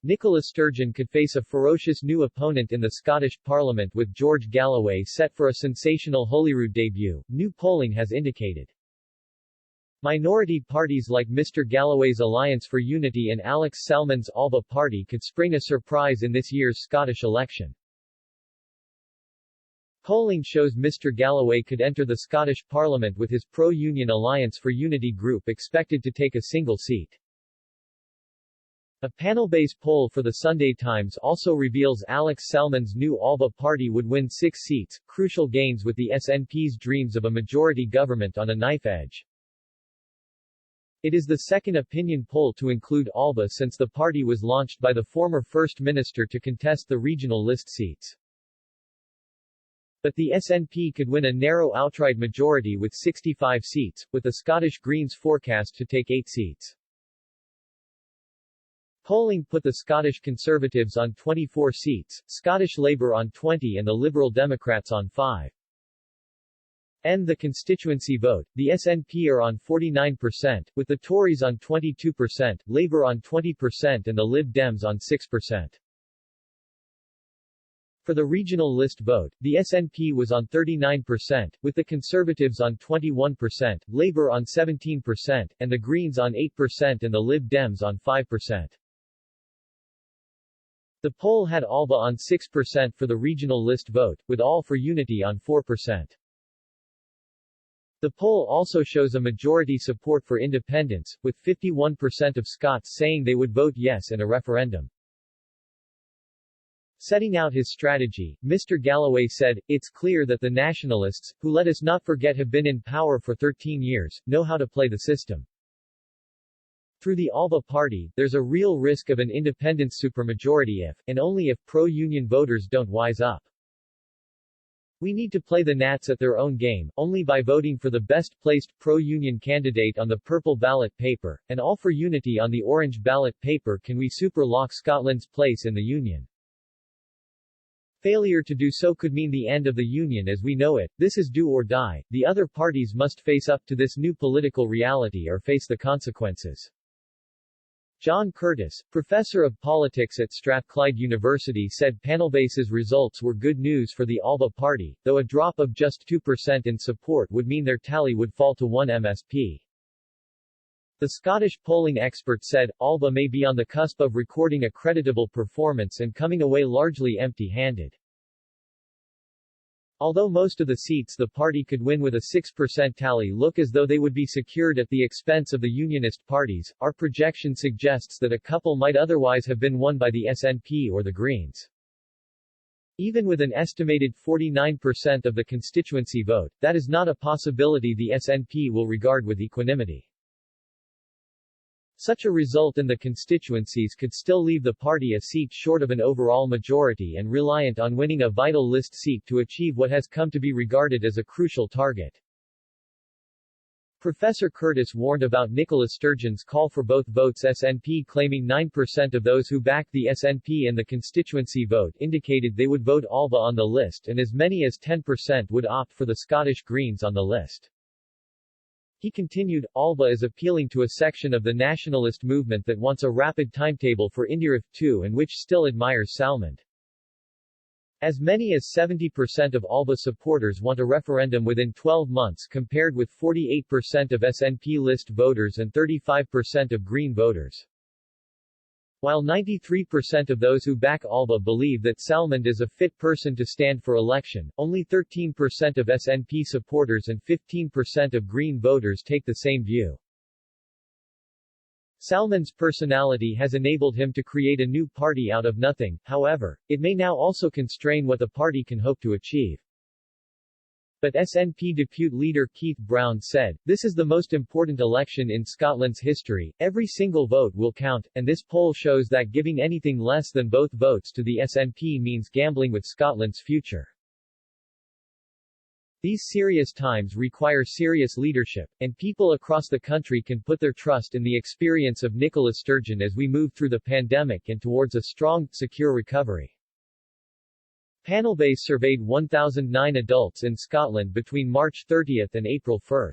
NICOLA Sturgeon could face a ferocious new opponent in the Scottish Parliament with George Galloway set for a sensational Holyrood debut, new polling has indicated. Minority parties like Mr. Galloway's Alliance for Unity and Alex Salmond's Alba Party could spring a surprise in this year's Scottish election. Polling shows Mr. Galloway could enter the Scottish Parliament with his pro-union Alliance for Unity group expected to take a single seat. A panel-based poll for the Sunday Times also reveals Alex Salmond's new Alba Party would win 6 seats, crucial gains with the SNP's dreams of a majority government on a knife edge. It is the second opinion poll to include Alba since the party was launched by the former First Minister to contest the regional list seats. But the SNP could win a narrow outright majority with 65 seats, with the Scottish Greens forecast to take 8 seats. Polling put the Scottish Conservatives on 24 seats, Scottish Labour on 20 and the Liberal Democrats on 5. The constituency vote, the SNP are on 49%, with the Tories on 22%, Labour on 20% and the Lib Dems on 6%. For the regional list vote, the SNP was on 39%, with the Conservatives on 21%, Labour on 17%, and the Greens on 8% and the Lib Dems on 5%. The poll had Alba on 6% for the regional list vote, with All for Unity on 4%. The poll also shows a majority support for independence, with 51% of Scots saying they would vote yes in a referendum. Setting out his strategy, Mr. Galloway said, "It's clear that the nationalists, who let us not forget have been in power for 13 years, know how to play the system. Through the Alba Party, there's a real risk of an independence supermajority if, and only if, pro-union voters don't wise up. We need to play the Nats at their own game, only by voting for the best-placed pro-union candidate on the purple ballot paper, and All for Unity on the orange ballot paper can we super-lock Scotland's place in the Union. Failure to do so could mean the end of the Union as we know it. This is do or die. The other parties must face up to this new political reality or face the consequences." John Curtis, professor of politics at Strathclyde University said Panelbase's results were good news for the Alba Party, though a drop of just 2% in support would mean their tally would fall to 1 MSP. The Scottish polling expert said, Alba may be on the cusp of recording a creditable performance and coming away largely empty-handed. Although most of the seats the party could win with a 6% tally look as though they would be secured at the expense of the unionist parties, our projection suggests that a couple might otherwise have been won by the SNP or the Greens. Even with an estimated 49% of the constituency vote, that is not a possibility the SNP will regard with equanimity. Such a result in the constituencies could still leave the party a seat short of an overall majority and reliant on winning a vital list seat to achieve what has come to be regarded as a crucial target. Professor Curtis warned about NICOLA Sturgeon's call for both votes. SNP claiming 9% of those who backed the SNP in the constituency vote indicated they would vote Alba on the list and as many as 10% would opt for the Scottish Greens on the list. He continued, Alba is appealing to a section of the nationalist movement that wants a rapid timetable for Indirif II and which still admires Salmond. As many as 70% of Alba supporters want a referendum within 12 months compared with 48% of SNP list voters and 35% of Green voters. While 93% of those who back Alba believe that Salmond is a fit person to stand for election, only 13% of SNP supporters and 15% of Green voters take the same view. Salmond's personality has enabled him to create a new party out of nothing, however, it may now also constrain what the party can hope to achieve. But SNP Depute Leader Keith Brown said, "This is the most important election in Scotland's history, every single vote will count, and this poll shows that giving anything less than both votes to the SNP means gambling with Scotland's future. These serious times require serious leadership, and people across the country can put their trust in the experience of NICOLA Sturgeon as we move through the pandemic and towards a strong, secure recovery." Panelbase surveyed 1,009 adults in Scotland between March 30 and April 1.